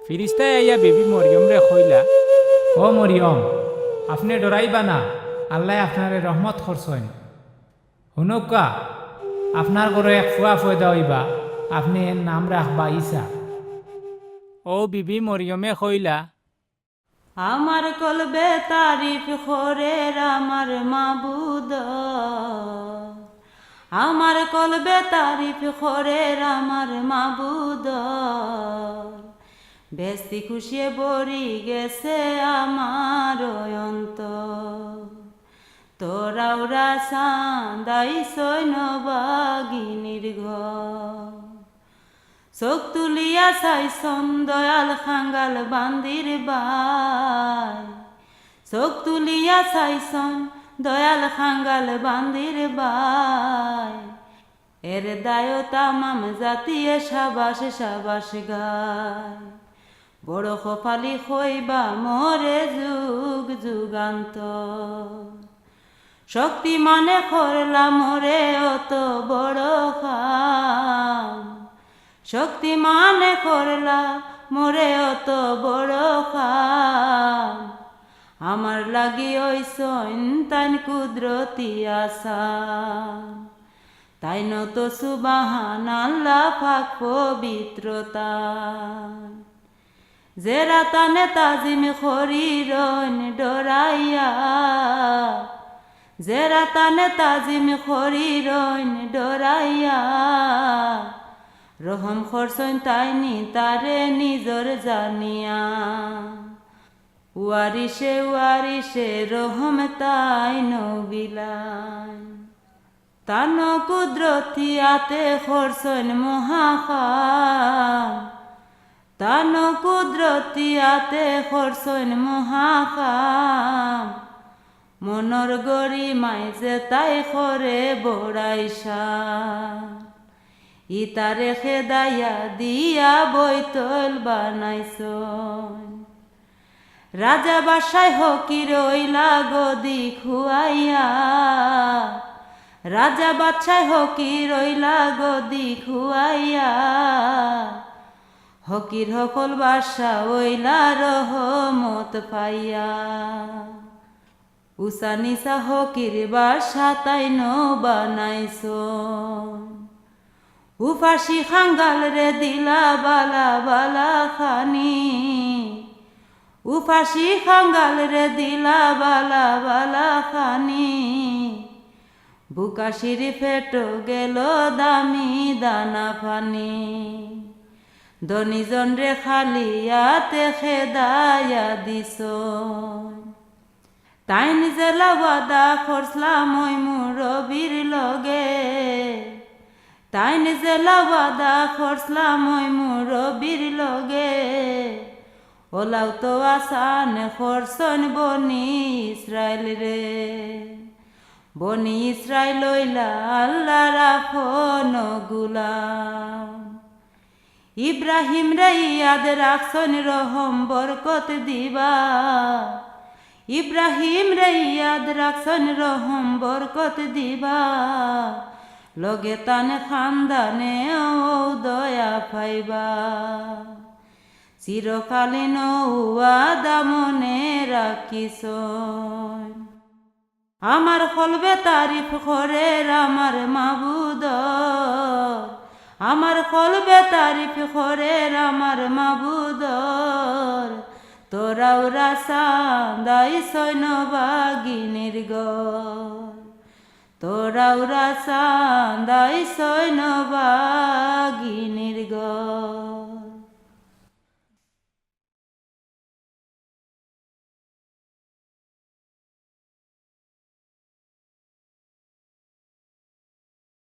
ফিরিস্তায় আইয়া বেবি মরিয়ম রে কইলা, ও মরিয়ম, আপনি ডরাইবা না, আল্লাহ আপনারে রহমত করছেন। হুনকা আপনার ঘরে এক ফুয়া ফয়দা হইবা, আপনি এর নাম রাখবা ঈসা। ও বিবি মরিয়মে কইলা, আমার কলবে তারিফ খোরের আমার মাবুদ, আমার কলবে তারিফ খোরের আমার মাবুদ, বেস্তি খুশিয়ে বরি গেছে আমার অন্তর। তোরাও রাসান্দাই সৈন্য বাগিনীর ঘর, চোখ তুলিয়া চাইছন দয়াল খাঙ্গাল বান্দির বাই, চোখ তুলিয়া চাইছন দয়াল খাঙ্গাল বান্দির বাই। এর দায় তামাম জাতিয়ে সাবাস সাবাস গায়, বড় কপালি হইবা মরে যুগ যুগান্তর। শক্তি মানে করলা মোরে অত বড় খাম, শক্তি মানে করলা মোরে অত বড় খাম। আমার লাগি ওই সন্তান কুদরতি আসা, তাই নত সুবাহান আল্লাহ পাক পবিত্রতা। জেরা তানে তাজিম খরিরন ডরাইয়া, জেরা তানে তাজিম খরিরন ডরাইয়া। রহম খরসন তাইনি তারে নিজর জানিয়া, ওয়ারিসে ওয়ারিসে রহম তাই নবিলান। তান কুদরতি আতে খরসন মহাখাম, তান কুদরতি আতে খরসন মহাখাম। মনর গরি মাইজে তাই খরে বড়াইসা, ইতারে খেদাইয়া দিয়া বৈতল বানাইছন। রাজা বাসায় হকির ওইলা গদি খুয়াইয়া, রাজা বাদশায় হকির ওইলা গদি খুয়াইয়া। হকির হকল বাসা ওইলা রহমত পাইয়া, উষা নিশা হকির বাসা তাই নো বানাইছন। উফাসি খাঙ্গাল রে দিলা বালা বালা খানি, উফাসি খাঙ্গাল রে দিলা বালা বালা খানি। বুকাশির ফেটো গেল দামি দানা পানি, ধনীজন রে খালিয়াতে খেদাইয়া দিছন। তাই নিজে লাওয়াদা করছলাম ওই মুরবির লগে, তাই নিজে লাওয়াদা করছলাম ওই মুরবির লগে। ওলাও তো আসান খরসন বনি ইসরায়েল রে, বনি ইসরায়েল লইলা আল্লাহ রাখন গুলাম। ইব্রাহিম রে ইয়াদ রাখছন রহম বরকত দিবা, ইব্রাহিম রে ইয়াদ রাখছন রহম বরকত দিবা। লগে তানে খানদানে ও দয়া পাইবা, চিরকালীন ওয়াদা মনে রাখিছন। আমার কলবে তারিফ করের আমার মাবুদ, আমার কলবে তারিফ করের আমার মাবুদ। তোরাও রাসান্দাই সৈন্য বাগিনীর ঘর, তোরাও রাসান্দাই সৈন্য বাগিনীর ঘর।